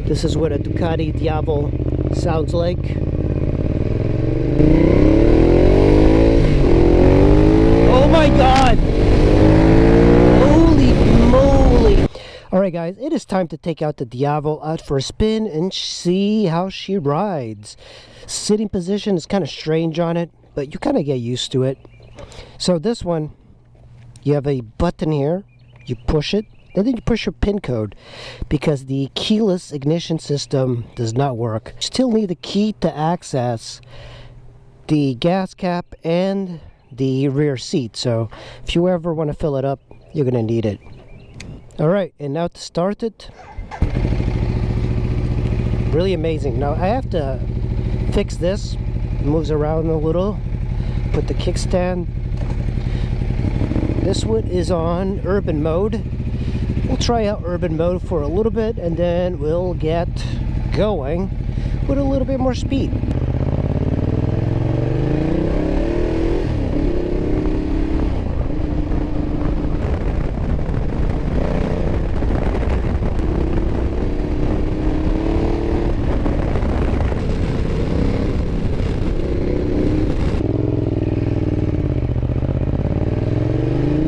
This is what a Ducati Diavel sounds like. Oh my god! Holy moly! Alright guys, it is time to take out the Diavel out for a spin and see how she rides. Sitting position is kind of strange on it, but you kind of get used to it. So this one, you have a button here, you push it, and then you push your pin code because the keyless ignition system does not work. You still need a key to access the gas cap and the rear seat. So if you ever want to fill it up, you're going to need it. Alright, and now to start it. Really amazing. Now I have to fix this. It moves around a little. Put the kickstand. This one is on urban mode. We'll try out urban mode for a little bit and then we'll get going with a little bit more speed.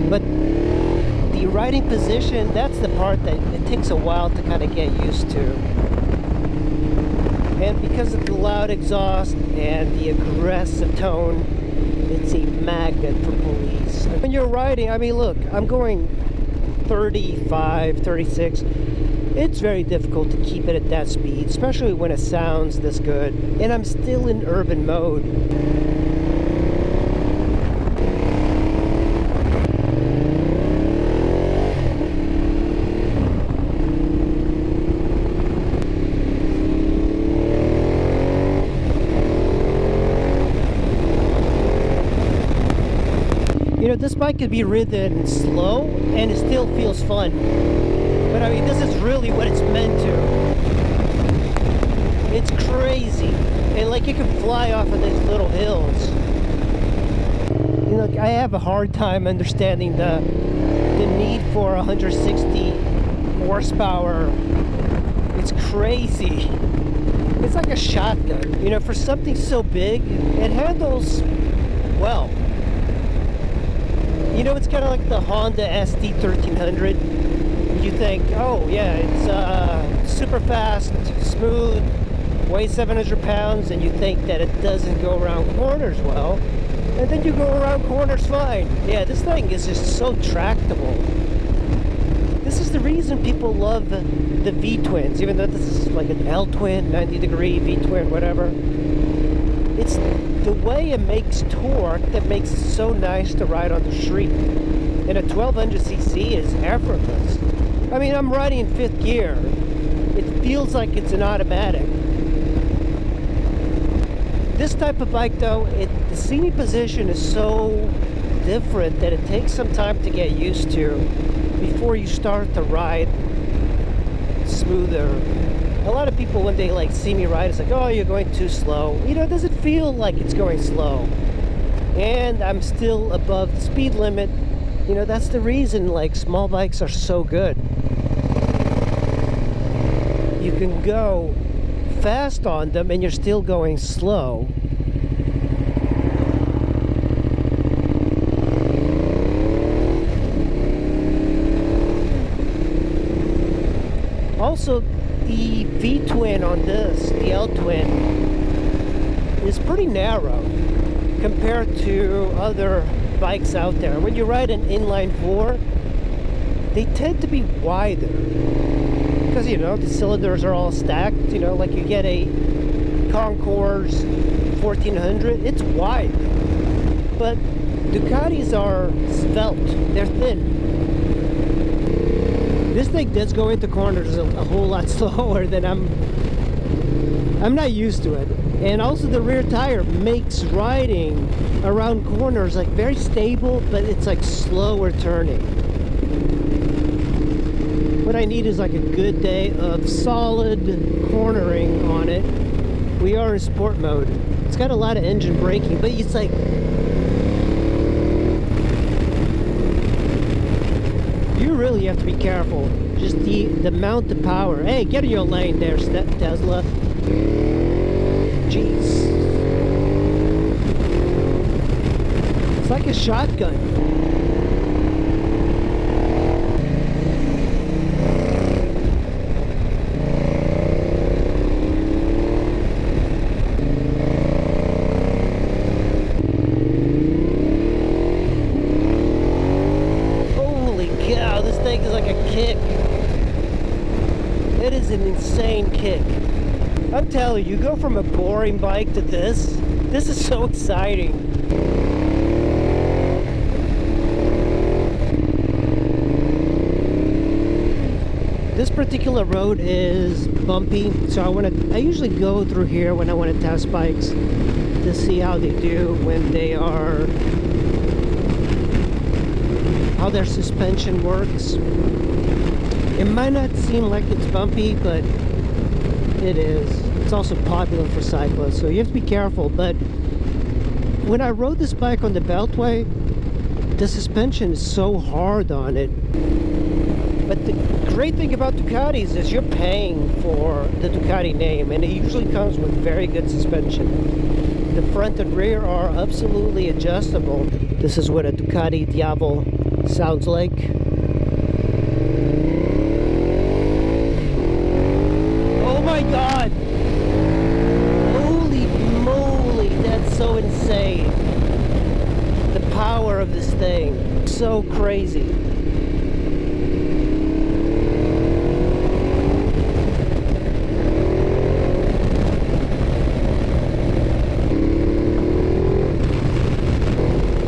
But the riding position, that's the part that it takes a while to kind of get used to. And because of the loud exhaust and the aggressive tone, it's a magnet for police. When you're riding, I mean look, I'm going 35, 36. It's very difficult to keep it at that speed, especially when it sounds this good. And I'm still in urban mode. You know, this bike could be ridden slow and it still feels fun. But I mean, this is really what it's meant to. It's crazy. And like you can fly off of these little hills. You know, I have a hard time understanding the need for 160 horsepower. It's crazy. It's like a shotgun. You know, for something so big, it handles well. You know, it's kind of like the Honda SD 1300. You think, oh yeah, it's super fast, smooth, weighs 700 pounds, and you think that it doesn't go around corners well. And then you go around corners fine. Yeah, this thing is just so tractable. This is the reason people love the V-twins, even though this is like an L-twin, 90-degree V-twin, whatever. It's the way it makes torque that makes it so nice to ride on the street. And a 1200cc is effortless. I mean, I'm riding in 5th gear. It feels like it's an automatic. This type of bike though, the seating position is so different that it takes some time to get used to before you start to ride smoother. A lot of people, when they like see me ride, it's like, oh, you're going too slow. You know, it doesn't feel like it's going slow. And I'm still above the speed limit. You know, that's the reason like small bikes are so good. You can go fast on them and you're still going slow. Also, the V-twin on this, the L-twin, is pretty narrow compared to other bikes out there. When you ride an inline 4, they tend to be wider because, you know, the cylinders are all stacked. You know, like you get a Concours 1400, it's wide. But Ducatis are svelte, they're thin. This thing does go into corners a whole lot slower than I'm not used to it. And also the rear tire makes riding around corners like very stable, but it's like slower turning. What I need is like a good day of solid cornering on it. We are in sport mode. It's got a lot of engine braking, but it's like you really have to be careful. Just the amount of power. Hey, get in your lane there, Tesla. Jeez. It's like a shotgun. It is an insane kick. I'm telling you, you go from a boring bike to this. This is so exciting. This particular road is bumpy, so I usually go through here when I want to test bikes to see how they do when they are, how their suspension works. It might not seem like it's bumpy, but it is. It's also popular for cyclists, so you have to be careful. But when I rode this bike on the Beltway, the suspension is so hard on it. But the great thing about Ducatis is you're paying for the Ducati name, and it usually comes with very good suspension. The front and rear are absolutely adjustable. This is what a Ducati Diavel sounds like. Oh my god! Holy moly, that's so insane. The power of this thing. So crazy.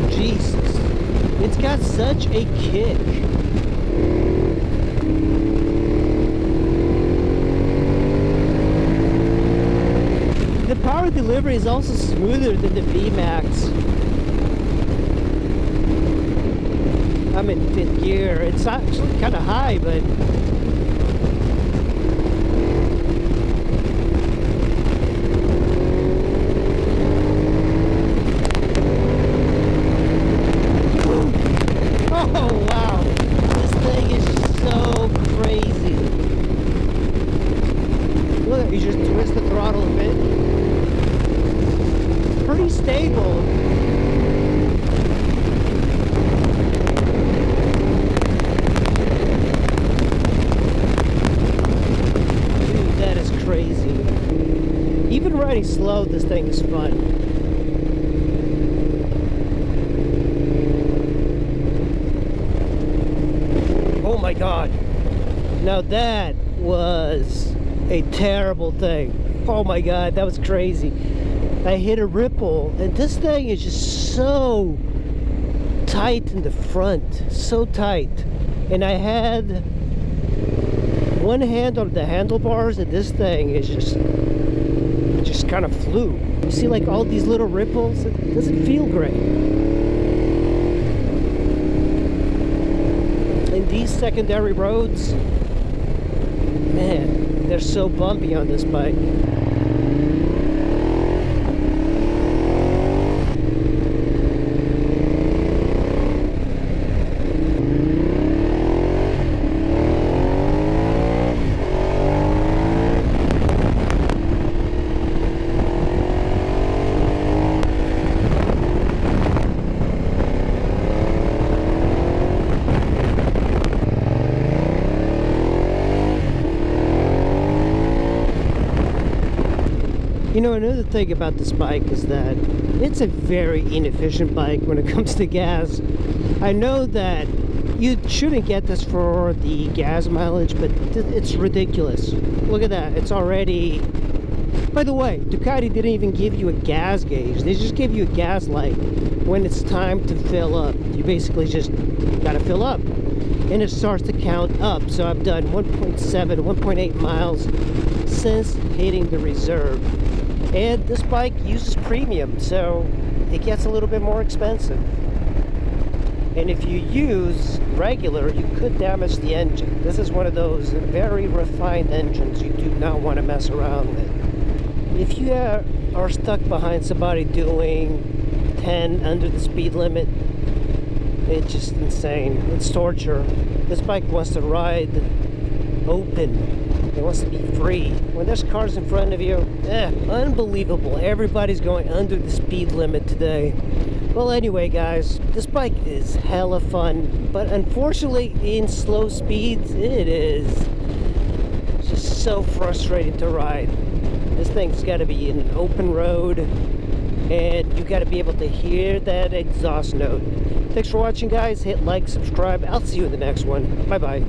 Jesus. It's got such a kick. The power delivery is also smoother than the VMAX. I'm in 5th gear. It's actually kind of high, but oh wow, this thing is so crazy. Look, you just twist the throttle a bit. Pretty stable. Dude, that is crazy. Even riding slow, this thing is fun. Oh my god. Now that was a terrible thing. Oh my god, that was crazy. I hit a ripple, and this thing is just so tight in the front, so tight. And I had one hand on the handlebars, and this thing is just kind of flew. You see like all these little ripples? It doesn't feel great. And these secondary roads, man, they're so bumpy on this bike. You know, another thing about this bike is that it's a very inefficient bike when it comes to gas. I know that you shouldn't get this for the gas mileage, but it's ridiculous. Look at that, it's already... By the way, Ducati didn't even give you a gas gauge. They just gave you a gas light when it's time to fill up. You basically just gotta fill up. And it starts to count up. So I've done 1.7, 1.8 miles since hitting the reserve. And this bike uses premium, so it gets a little bit more expensive. And if you use regular, you could damage the engine. This is one of those very refined engines you do not want to mess around with. If you are stuck behind somebody doing 10 under the speed limit, It's just insane. It's torture. This bike wants to ride open. It wants to be free. When there's cars in front of you, unbelievable. Everybody's going under the speed limit today. Well, anyway, guys, this bike is hella fun, but unfortunately, in slow speeds, it is just so frustrating to ride. This thing's got to be in an open road, and you got to be able to hear that exhaust note. Thanks for watching, guys. Hit like, subscribe. I'll see you in the next one. Bye-bye.